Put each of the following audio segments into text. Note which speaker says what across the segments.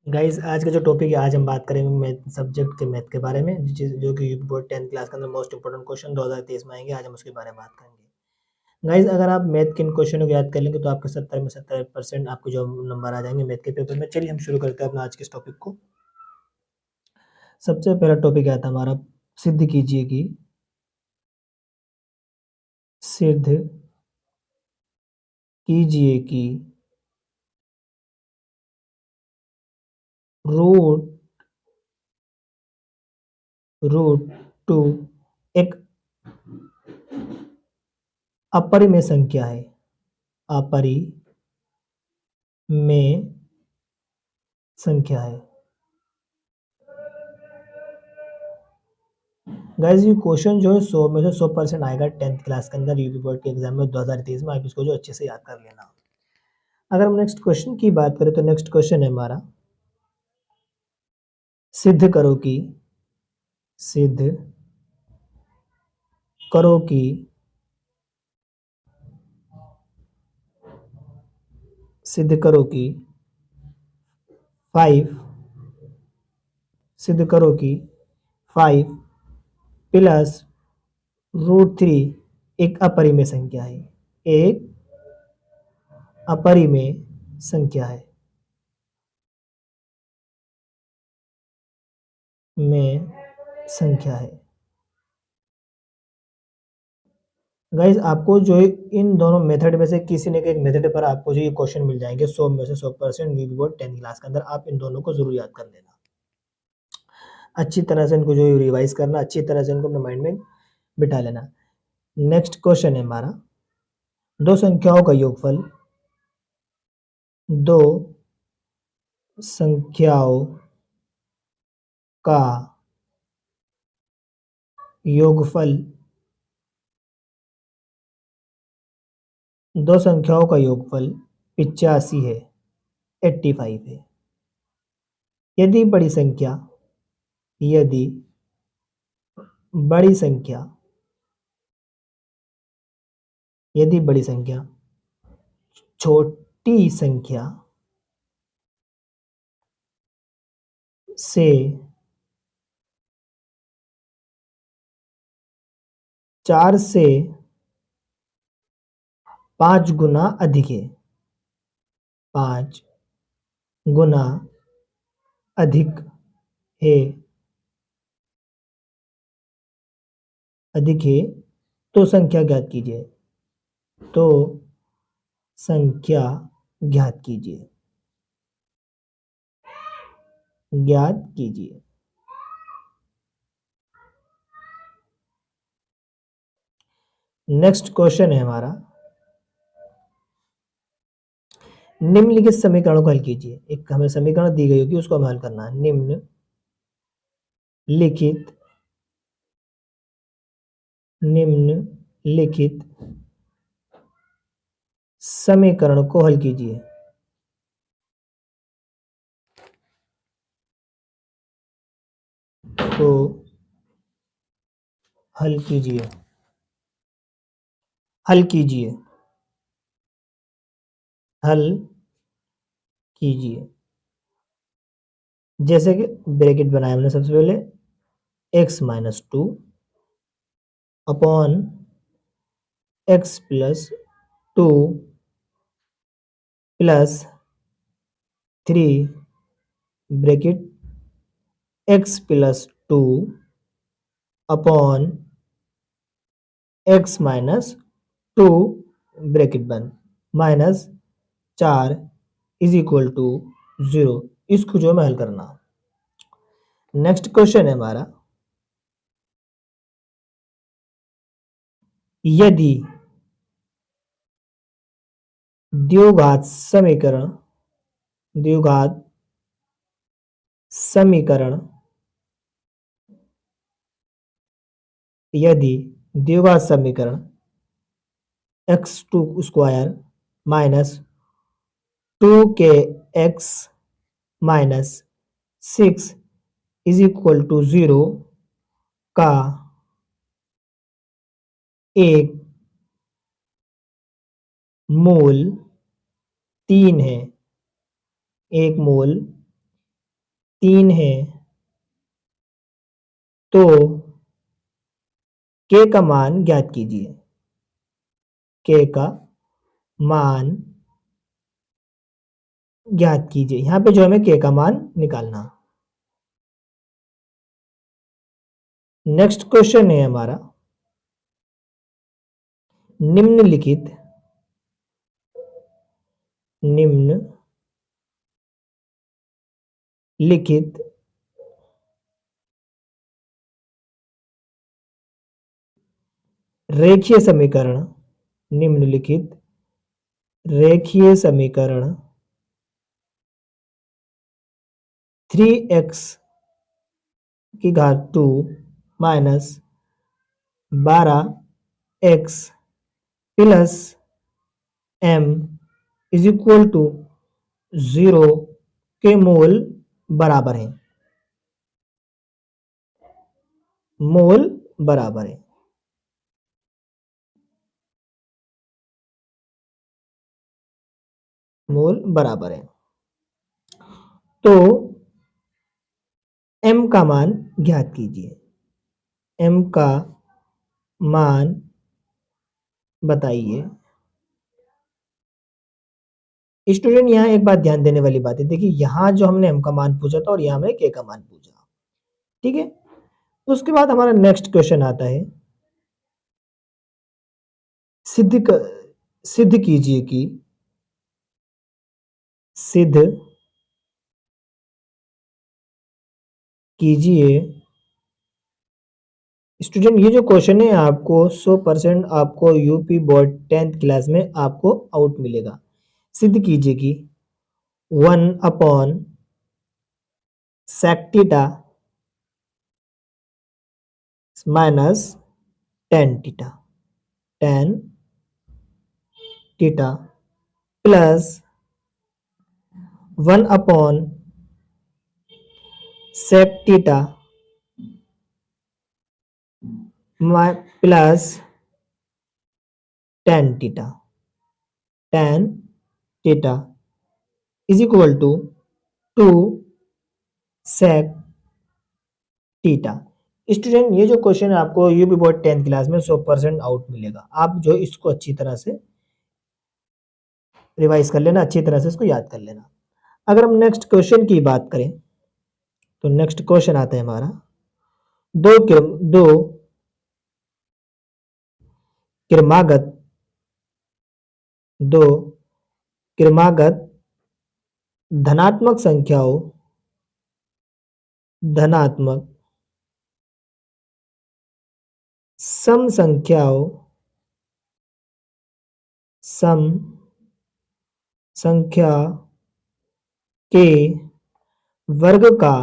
Speaker 1: Guys आज का जो टॉपिक है, आज हम बात करेंगे मैथ सब्जेक्ट के मैथ के बारे में, जो कि यूपी बोर्ड 10th क्लास के अंदर मोस्ट इंपोर्टेंट क्वेश्चन 2023 में आएंगे। आज हम उसके बारे में बात करेंगे। गाइस अगर आप मैथ के इन क्वेश्चनों को याद कर लेंगे तो आपके 70 में 70% आपको जो नंबर आ जाएंगे मैथ के पेपर में। चलिए हम शुरू करते हैं अपना आज के इस टॉपिक को। सबसे पहला टॉपिक आता है हमारा, सिद्ध कीजिए कि सिद्ध कीजिए कि रूट रूट टू एक अपरिमेय संख्या है। अपरिमेय संख्या है। गाइस ये क्वेश्चन जो है 100 में से 100% आएगा 10th क्लास के अंदर यूपी बोर्ड के एग्जाम में 2023 में। आप इसको जो अच्छे से याद कर लेना। अगर हम नेक्स्ट क्वेश्चन की बात करें तो नेक्स्ट क्वेश्चन है हमारा, सिद्ध करो कि सिद्ध करो कि सिद्ध करो कि 5 सिद्ध करो कि 5 प्लस रूट 3 एक अपरिमेय संख्या है। एक अपरिमेय संख्या है। में संख्या है। गाइज आपको जो है इन दोनों मेथड में से किसी न एक मेथड पर आपको जो ये क्वेश्चन मिल जाएंगे 100 में से 100% यूपी बोर्ड 10th क्लास के अंदर। आप इन दोनों को जरूर याद कर लेना। अच्छी तरह से इनको जो रिवाइज करना, अच्छी तरह से इनको अपने माइंड में बिठा लेना। नेक्स्ट क्वेश्चन है हमारा, दो संख्याओं का योगफल दो संख्याओं का योगफल दो संख्याओं का योगफल 85 है, 85 है। यदि बड़ी संख्या यदि बड़ी संख्या यदि बड़ी संख्या छोटी संख्या से 4 से 5 गुना अधिक है, 5 गुना अधिक है अधिक है तो संख्या ज्ञात कीजिए। तो संख्या ज्ञात कीजिए। ज्ञात कीजिए। नेक्स्ट क्वेश्चन है हमारा, निम्नलिखित समीकरणों को हल कीजिए। एक हमें समीकरण दी गई होगी, उसको हमें हल करना है। निम्नलिखित समीकरण को हल कीजिए। तो हल कीजिए। हल कीजिए। हल कीजिए। जैसे कि ब्रैकेट बनाया हमने सबसे पहले, x-2 upon x+2 plus 3 bracket x+2 upon x-2 bracket बंद माइनस 4 इज इक्वल टू 0। इसको जो है हल करना। नेक्स्ट क्वेश्चन है हमारा, यदि द्विघात समीकरण यदि द्विघात समीकरण x2 square minus 2kx minus 6 is equal to 0 का एक मूल 3 है, एक मूल 3 है तो k का मान ज्ञात कीजिए। k का मान ज्ञात कीजिए। यहां पे जो हमें k का मान निकालना। नेक्स्ट क्वेश्चन है हमारा, निम्नलिखित लिखित रेखीय समीकरण, निम्नलिखित रेखीय समीकरण 3x की घात 2 minus 12x plus m is equal to 0 के मोल बराबर है। मोल बराबर है। मोल बराबर है। तो m का मान ज्ञात कीजिए। m का मान बताइए। स्टूडेंट यहाँ एक बात ध्यान देने वाली बात है, देखिए यहाँ जो हमने m का मान पूछा था और यहाँ हमने k का मान पूछा, ठीक है। उसके बाद हमारा नेक्स्ट क्वेश्चन आता है, सिद्ध कीजिए कि सिद्ध कीजिए। स्टूडेंट ये जो क्वेश्चन है आपको 100% आपको यूपी बोर्ड 10th क्लास में आपको आउट मिलेगा। सिद्ध कीजिए कि 1 upon sec theta minus tan theta plus 1 upon sec theta plus tan theta is equal to 2 sec theta. Student ये जो क्वेश्चन है आपको यूपी बोर्ड 10th क्लास में 100% आउट मिलेगा। आप जो इसको अच्छी तरह से रिवाइज कर लेना, अच्छी तरह से इसको याद कर लेना। अगर हम नेक्स्ट क्वेश्चन की बात करें तो नेक्स्ट क्वेश्चन आता है हमारा, दो क्रमागत धनात्मक संख्याओं सम संख्या के वर्ग का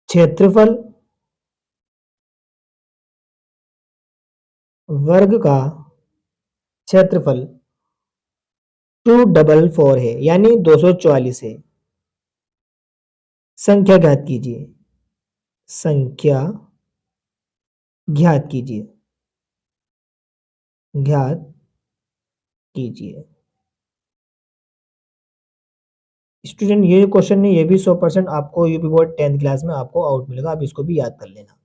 Speaker 1: क्षेत्रफल 244 है, यानी 244 है। संख्या ज्ञात कीजिए। ज्ञात कीजिए। स्टूडेंट ये क्वेश्चन है, ये भी 100% आपको यूपी बोर्ड 10th क्लास में आपको आउट मिलेगा। आप इसको भी याद कर लेना।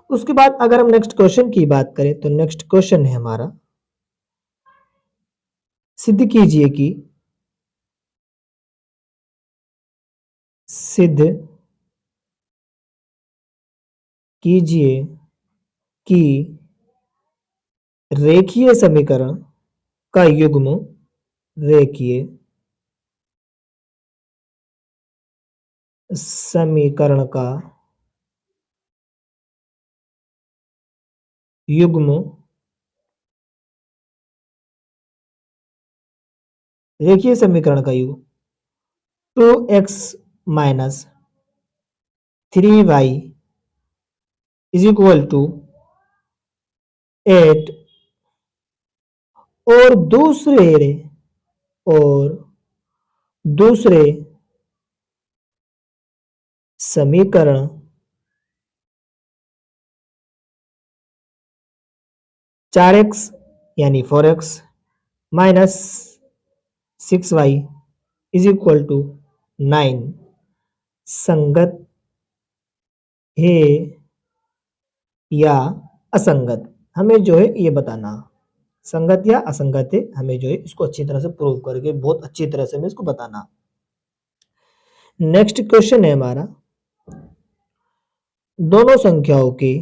Speaker 1: उसके बाद अगर हम नेक्स्ट क्वेश्चन की बात करें तो नेक्स्ट क्वेश्चन है हमारा, सिद्ध कीजिए कि रेखीय समीकरण का युग्म रेखीय समीकरण का युग्म 2x minus 3y is equal to 8 और दूसरे समीकरण 4x यानी 4x minus 6y is equal to 9 संगत है या असंगत, हमें जो है ये बताना, संगत या असंगत है, हमें जो है इसको अच्छी तरह से प्रूव करके बहुत अच्छी तरह से हमें इसको बताना। नेक्स्ट क्वेश्चन है हमारा, दोनों संख्याओं के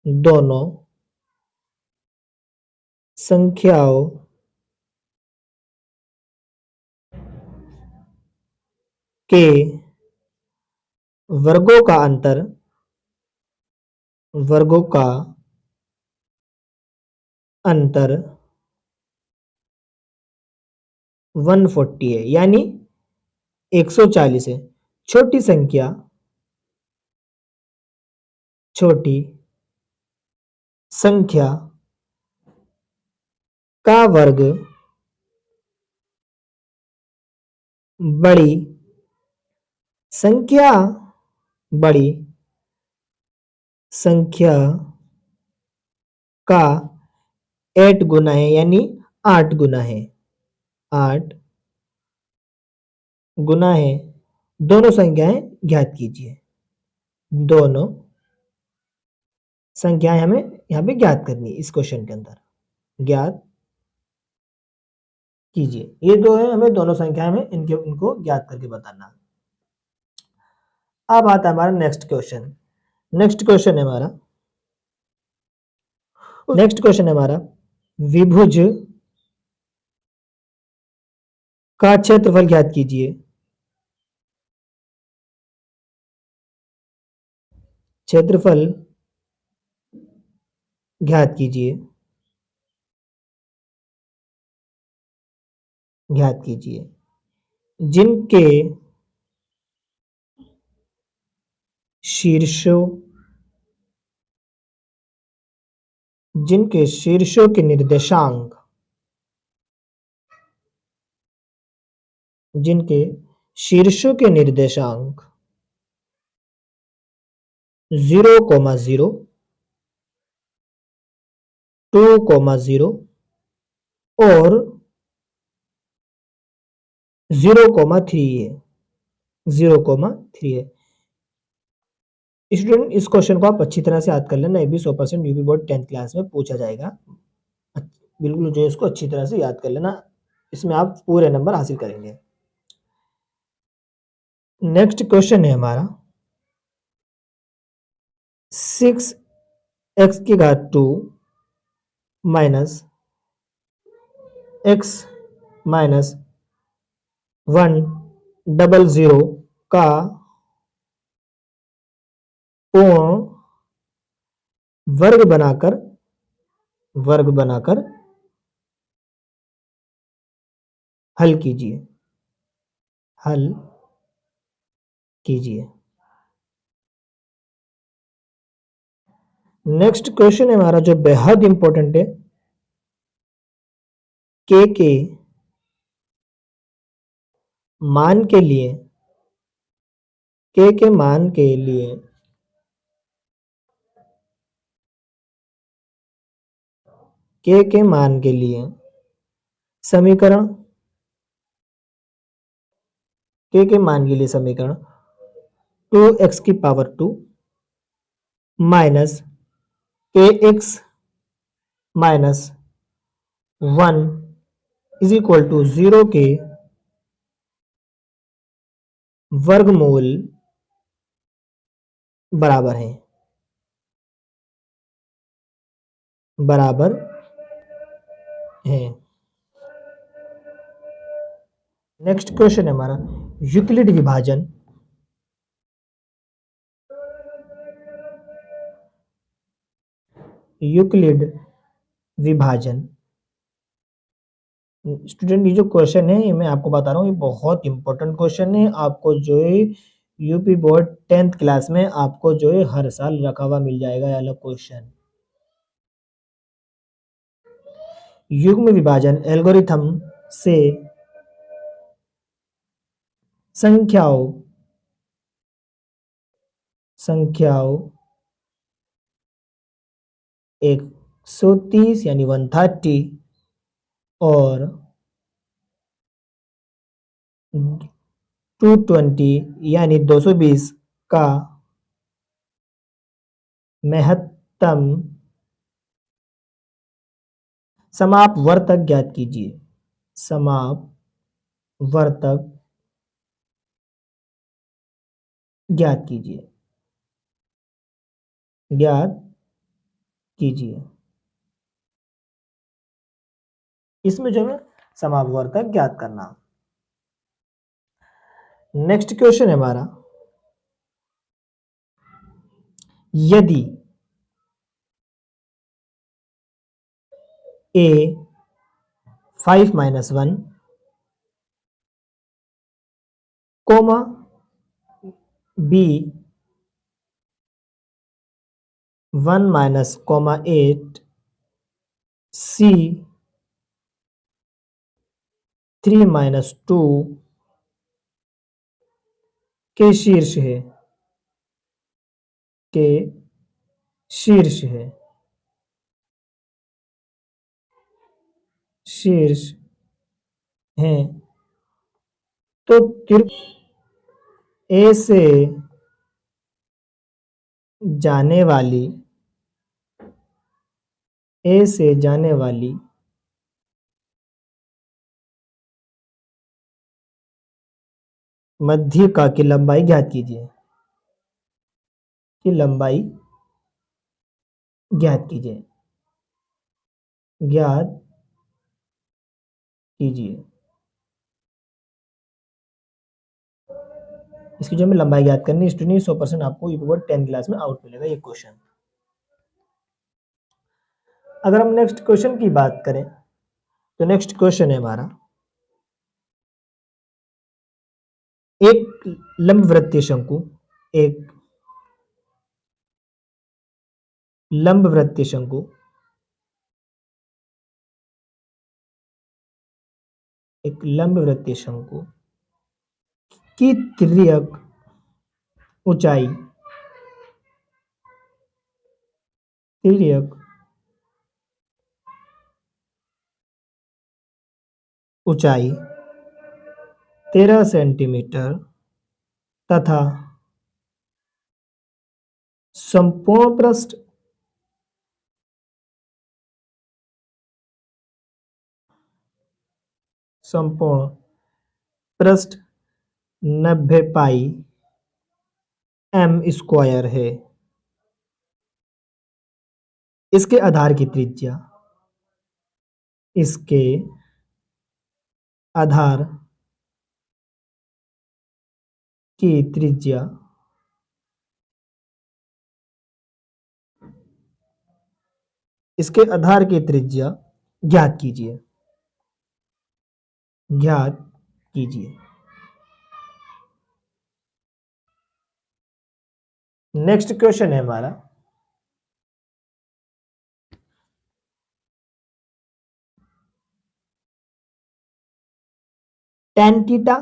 Speaker 1: दोनों संख्याओं के वर्गों का अंतर, वर्गों का अंतर 140 है, यानी 140 है। छोटी संख्या, छोटी संख्या का वर्ग बड़ी संख्या, बड़ी संख्या का 8 गुना है, यानी 8 गुना है, 8 गुना है। दोनों संख्याएं ज्ञात कीजिए, दोनों संख्याएं हमें यहाँ पे ज्ञात करनी है, इस क्वेश्चन के अंदर ज्ञात कीजिए। ये दो है, हमें दोनों संख्याएं में इनको ज्ञात करके बताना। अब आता है हमारा नेक्स्ट क्वेश्चन। नेक्स्ट क्वेश्चन है हमारा, नेक्स्ट क्वेश्चन है हमारा, विभुज का क्षेत्रफल ज्ञात कीजिए। क्षेत्रफल ज्ञात कीजिए, ज्ञात कीजिए जिनके शीर्षों, जिनके शीर्षों के निर्देशांक, जिनके शीर्षों के निर्देशांक 0,0 2,0 और 0,3 है, 0,3 है। स्टूडेंट इस क्वेश्चन को आप अच्छी तरह से याद कर लेना, ये भी 100% यूपी बोर्ड 10th क्लास में पूछा जाएगा। बिल्कुल जो है इसको अच्छी तरह से याद कर लेना, इसमें आप पूरे नंबर हासिल करेंगे। नेक्स्ट क्वेश्चन है हमारा, 6x² माइनस x माइनस 100 का पूर्ण वर्ग बनाकर, वर्ग बनाकर हल कीजिए, हल कीजिए। नेक्स्ट क्वेश्चन है हमारा जो बेहद इंपॉर्टेंट है, के मान के लिए, के मान के लिए के मान के लिए समीकरण, के मान के लिए समीकरण 2x² minus kx minus 1 is equal to 0 के वर्गमूल बराबर है, बराबर है। नेक्स्ट क्वेश्चन है हमारा, यूक्लिड विभाजन, यूक्लिड विभाजन। स्टूडेंट ये जो क्वेश्चन है ये मैं आपको बता रहा हूँ, ये बहुत इंपॉर्टेंट क्वेश्चन है। आपको जो है यूपी बोर्ड 10th क्लास में आपको जो है हर साल रखा हुआ मिल जाएगा ये अलग क्वेश्चन। युग्म विभाजन एल्गोरिथम से संख्याओं, संख्याओं 130 यानी 130 और 220 यानी 220 का महत्तम समापवर्तक ज्ञात कीजिए। समापवर्तक ज्ञात कीजिए। ज्ञात कीजिए। इसमें जो है समापवर्तक ज्ञात करना। नेक्स्ट क्वेश्चन है हमारा, यदि a 5 - 1 कोमा b 1 - 8 c 3 - 2 के शीर्ष है। के शीर्ष है। शीर्ष है तो ए से जाने वाली मध्यिका की लंबाई ज्ञात कीजिए। की लंबाई ज्ञात कीजिए। ज्ञात कीजिए। इसकी जो हमें लंबाई ज्ञात करनी स्टूडेंट 100% आपको यूपी 10 क्लास में आउट मिलेगा ये क्वेश्चन। अगर हम नेक्स्ट क्वेश्चन की बात करें तो नेक्स्ट क्वेश्चन है हमारा, एक लंबवृत्तीय शंकु एक लंबवृत्तीय शंकु की तिर्यक ऊंचाई ऊंचाई 13 सेंटीमीटर तथा संपूर्ण पृष्ठ 90 पाई m स्क्वायर है। इसके आधार की त्रिज्या ज्ञात कीजिए। नेक्स्ट क्वेश्चन है हमारा, tan theta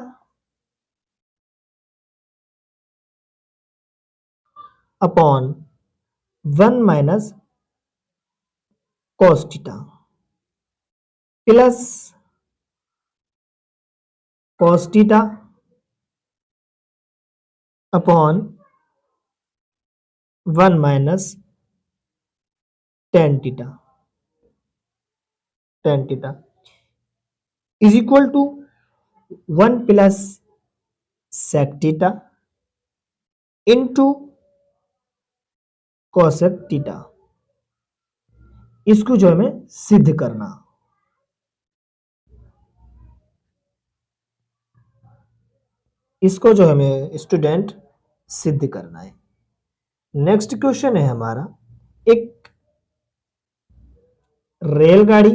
Speaker 1: upon 1 - cos theta plus cos theta upon 1 - tan theta is equal to 1 plus sec theta into cosec theta. इसको जो हमें सिद्ध करना, इसको जो हमें स्टूडेंट सिद्ध करना है। नेक्स्ट क्वेश्चन है हमारा, एक रेलगाड़ी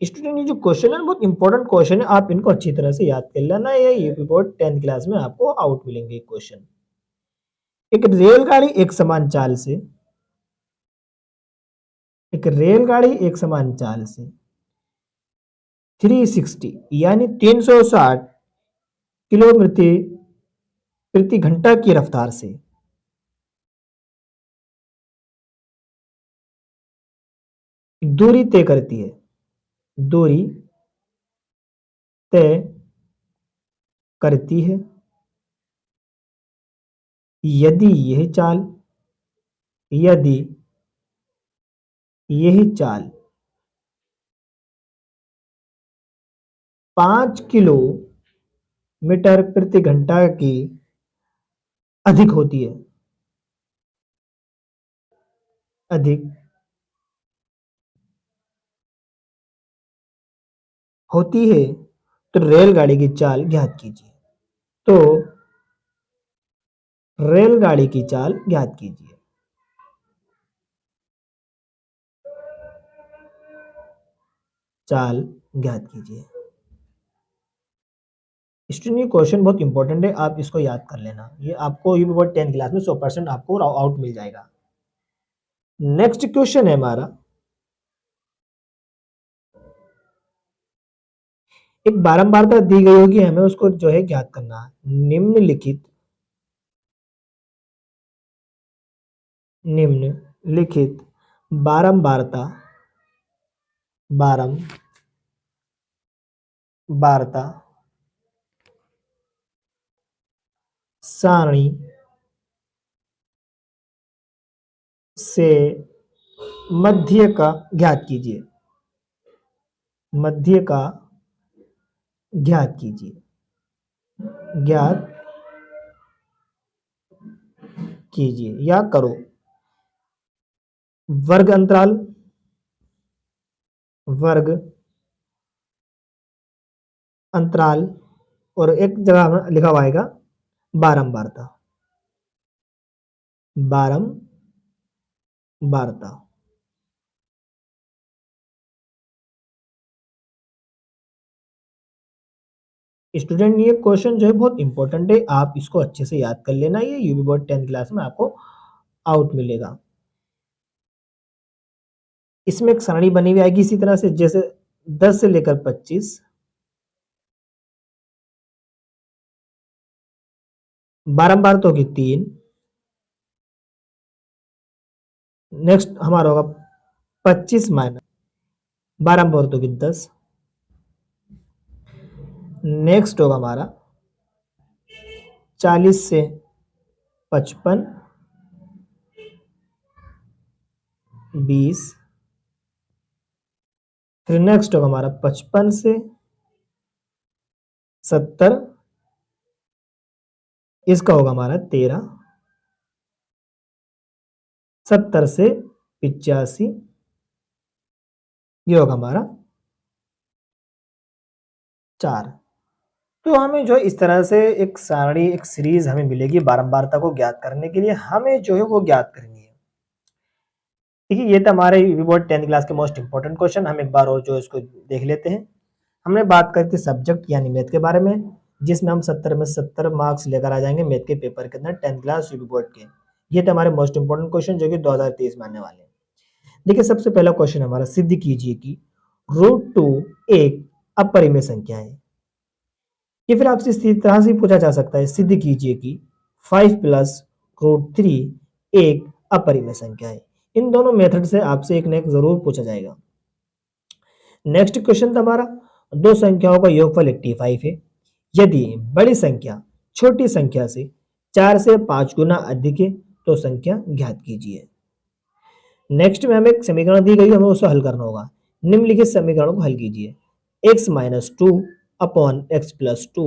Speaker 1: स्टूडेंट, ये जो क्वेश्चन है बहुत इंपॉर्टेंट क्वेश्चन है, आप इनको अच्छी तरह से याद कर लेना। ये यूपी बोर्ड 10th क्लास में आपको आउट मिलेंगे क्वेश्चन। एक रेलगाड़ी एक समान चाल से 360 यानी 360 किलोमीटर प्रति घंटा की रफ्तार से दूरी तय करती है, दूरी तय करती है। यदि यदि यह चाल 5 किलोमीटर प्रति घंटा की अधिक होती है, अधिक होती है, तो रेलगाड़ी की चाल ज्ञात कीजिए। तो रेलगाड़ी की चाल ज्ञात कीजिए। चाल ज्ञात कीजिए। स्टूडेंट ये क्वेश्चन बहुत इंपॉर्टेंट है, आप इसको याद कर लेना। ये आपको ये 10 क्लास में 100% आपको आउट मिल जाएगा। नेक्स्ट क्वेश्चन है हमारा, एक बारंबारता दी गई होगी, हमें उसको जो है ज्ञात करना है। निम्नलिखित बारंबारता सारणी से मध्य का ज्ञात कीजिए। मध्य का ज्ञात कीजिए। ज्ञात कीजिए या करो। वर्ग अंतराल और एक जगह लिखा हुआ आएगा बारंबारता। स्टूडेंट ये क्वेश्चन जो है बहुत इंपॉर्टेंट है, आप इसको अच्छे से याद कर लेना। ये यूबी बोर्ड 10th क्लास में आपको आउट मिलेगा। इसमें एक सरणी बनी हुई आएगी इसी तरह से, जैसे 10 से लेकर 25, 12 तो होगी 3, नेक्स्ट हमारा होगा 25 माइनस 12 तो होगी 10, नेक्स्ट होगा हमारा 40 से 55, 20, फिर नेक्स्ट होगा हमारा 55 से 70, इसका होगा हमारा 13, 70 से 85, ये होगा हमारा 4। तो हमें जो इस तरह से एक सारणी, एक सीरीज हमें मिलेगी बारंबारता को ज्ञात करने के लिए, हमें जो है वो ज्ञात करनी है। देखिए ये तो हमारे बोर्ड 10th क्लास के मोस्ट इंपोर्टेंट क्वेश्चन, हम एक बार और जो इसको देख लेते हैं। हमने बात करी थी सब्जेक्ट यानी मैथ के बारे में, जिसमें हम 70 में 70 मार्क्स लेकर आ जाएंगे मैथ के पेपर के अंदर 10th क्लास यूपी बोर्ड के। ये थे हमारे मोस्ट इंपोर्टेंट क्वेश्चन जो कि 2023 में आने वाले हैं। देखिए सबसे पहला क्वेश्चन हमारा, सिद्ध कीजिए कि √2 एक अपरिमेय संख्या है। ये फिर आपसे इसी तरह से पूछा जा सकता है, सिद्ध कीजिए कि 5 प्लस √3 एक अपरिमेय संख्या है। इन दोनों मेथड से आपसे एक न एक जरूर पूछा जाएगा। नेक्स्ट क्वेश्चन था हमारा, दो संख्याओं का योगफल 85 है। यदि बड़ी संख्या छोटी संख्या से 4 से 5 गुना अधिक है तो संख्या ज्ञात कीजिए। नेक्स्ट में हमें एक समीकरण दी गई, हमें उसे हल करना होगा। निम्नलिखित समीकरणों को हल कीजिए। x-2 upon x plus 2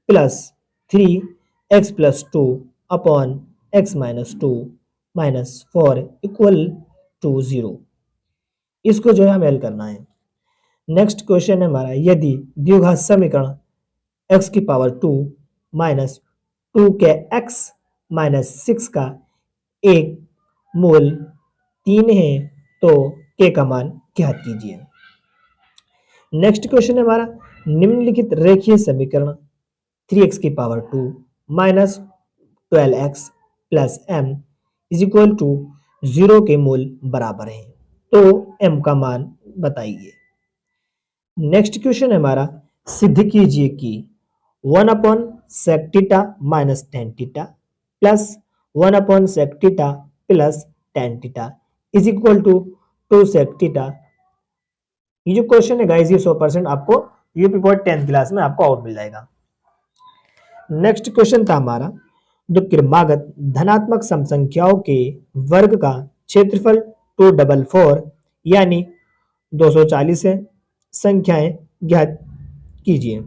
Speaker 1: plus 3x plus 2 upon x minus 2 minus 4 equal to 0। इसको जो है हमें हल करना है। नेक्स्ट क्वेश्चन है हमारा, यदि द्विघात समीकरण x की पावर 2 माइनस 2 के x माइनस 6 का एक मूल 3 है तो k का मान ज्ञात कीजिए। नेक्स्ट क्वेश्चन है हमारा, निम्नलिखित रेखीय समीकरण 3x की power 2 minus 12x plus m is equal to 0 के मूल बराबर है तो m का मान बताइए। नेक्स्ट क्वेश्चन है हमारा, सिद्ध कीजिए कि 1 upon sec theta minus tan theta plus 1 upon sec theta plus tan theta is equal to 2 sec theta ये जो क्वेश्चन है गाइस, ये 100% आपको यूपी बोर्ड 10th क्लास में आपको आउट मिल जाएगा। नेक्स्ट क्वेश्चन था हमारा, जो क्रमागत धनात्मक सम संख्याओं के वर्ग का क्षेत्रफल 244 यानी 240 है, संख्याएं ज्ञात कीजिए।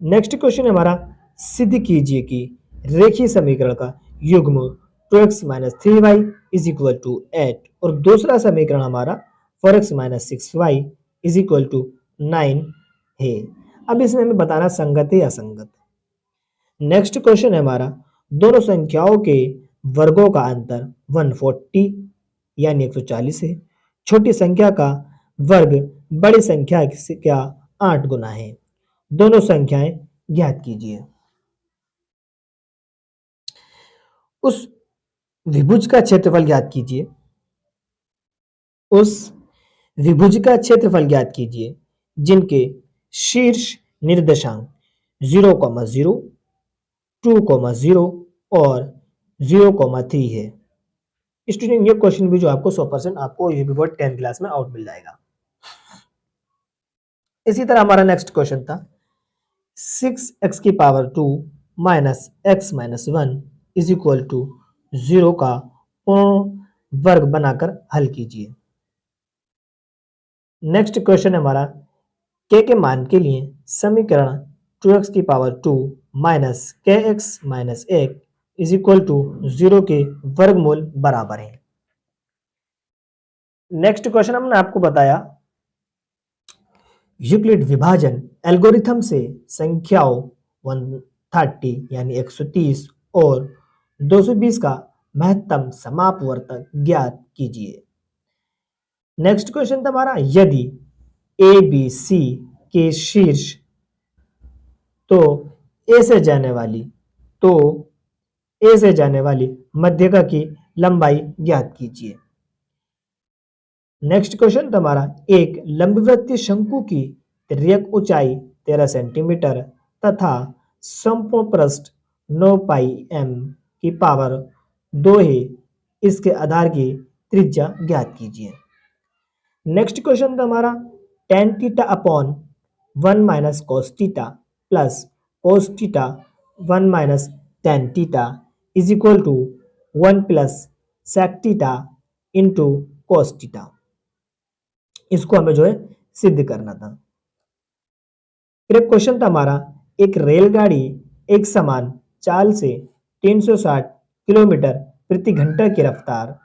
Speaker 1: नेक्स्ट क्वेश्चन है हमारा, सिद्ध कीजिए कि रेखीय समीकरण का युग्म 2x - 3y = 8 और दूसरा समीकरण हमारा 4x - 6y = 9 है। अब इसमें हमें बताना संगत है या असंगत। नेक्स्ट क्वेश्चन है हमारा, दोनों संख्याओं के वर्गों का अंतर 140 यानी 140 है। छोटी संख्या का वर्ग बड़ी संख्या से क्या 8 गुना है। दोनों संख्याएं ज्ञात कीजिए। उस विभुज का क्षेत्रफल ज्ञात कीजिए। उस विभुज का क्षेत्रफल ज्ञात कीजिए जिनके शीर्ष निर्देशांक 0,0, 2,0 और 0,3 है। स्टूडेंट, ये क्वेश्चन भी जो आपको 100% आपको यूपी बोर्ड 10th क्लास में आउट मिल जाएगा। इसी तरह हमारा नेक्स्ट क्वेश्चन था 6x⁻² - x - 1 = 0 का पूर्ण वर्ग बनाकर हल कीजिए। नेक्स्ट क्वेश्चन है हमारा, के मान के लिए समीकरण 2x⁻² - kx - 1 = 0 के वर्गमूल बराबर है। नेक्स्ट क्वेश्चन हमने आपको बताया, यूक्लिड विभाजन एल्गोरिथम से संख्याओं 130 यानी 130 और 220 का महत्तम समापवर्तक ज्ञात कीजिए। नेक्स्ट क्वेश्चन था हमारा, यदि ए बी सी के शीर्ष तो ए से जाने वाली मध्यका की लंबाई ज्ञात कीजिए। नेक्स्ट क्वेश्चन था हमारा, एक लंबवृत्तीय शंकु की तिर्यक ऊंचाई 13 सेंटीमीटर तथा संपूर्ण पृष्ठ 9 पाई m की पावर 2 है, इसके आधार की त्रिज्या ज्ञात कीजिए। नेक्स्ट क्वेश्चन था हमारा, tan theta upon 1 - cos theta plus cos theta 1 - tan theta = 1 + sec theta into cos theta. इसको हमें जो है सिद्ध करना था। फिर एक क्वेश्चन था हमारा, एक रेलगाड़ी एक समान चाल से 360 किलोमीटर प्रति घंटा की रफ्तार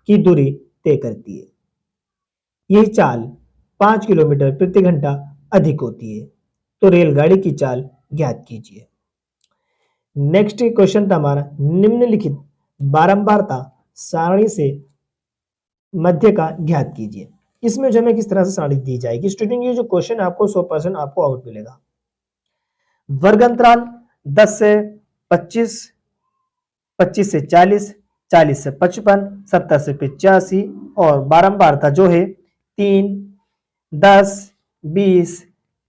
Speaker 1: की दूरी तय करती है। यही चाल 5 किलोमीटर प्रति घंटा अधिक होती है, तो रेलगाड़ी की चाल ज्ञात कीजिए। नेक्स्ट क्वेश्चन था हमारा, निम्नलिखित बारंबारता सारणी से मध्य का ज्ञात कीजिए। इसमें जो हमें किस तरह से सारणी दी जाएगी। स्टूडेंट, ये जो क्वेश्चन आपको 100% आपको आउट मिलेगा। वर्ग अंतराल 10 से 25, 25 से 40, 40 से 55, 70 से 85 और बारंबारता जो है 3, 10, 20,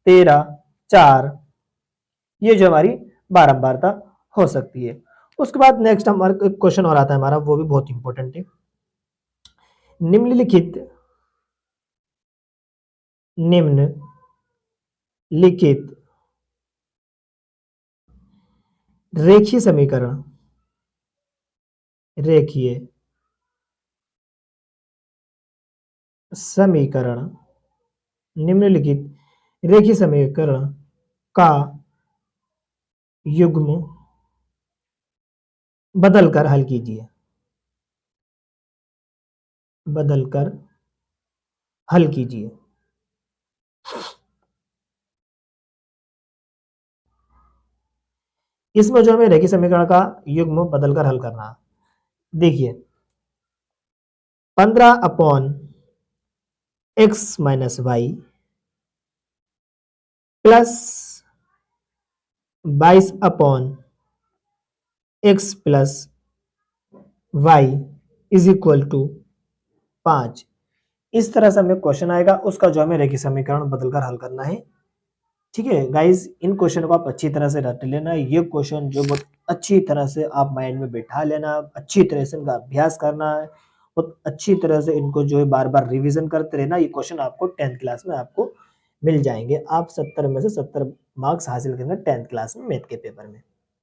Speaker 1: 13, 4, ये जो हमारी बारंबारता हो सकती है। उसके बाद नेक्स्ट हमारा एक क्वेश्चन और आता है हमारा, वो भी बहुत इंपॉर्टेंट है। निम्नलिखित रेखीय समीकरण निम्नलिखित रेखीय समीकरण का युग्म बदलकर हल कीजिए। इसमें जो हमें रेखीय समीकरण का युग्म बदलकर हल करना, देखिए 15/x - y plus 22/x + y = 5। इस तरह से हमें क्वेश्चन आएगा, उसका जो हमें रेखीय समीकरण बदलकर हल करना है। ठीक है गाइज, इन क्वेश्चन को आप अच्छी तरह से रट लेना। ये क्वेश्चन जो बहुत अच्छी तरह से आप माइंड में बैठा लेना, अच्छी तरह से इनका अभ्यास करना है। बहुत अच्छी तरह से इनको जो है बार-बार रिवीजन करते रहना, ये क्वेश्चन आपको 10th क्लास में आपको मिल जाएँगे। आप 70 में से 70 मार्क्स हासिल करेंगे 10th क्लास में मैथ के पेपर में।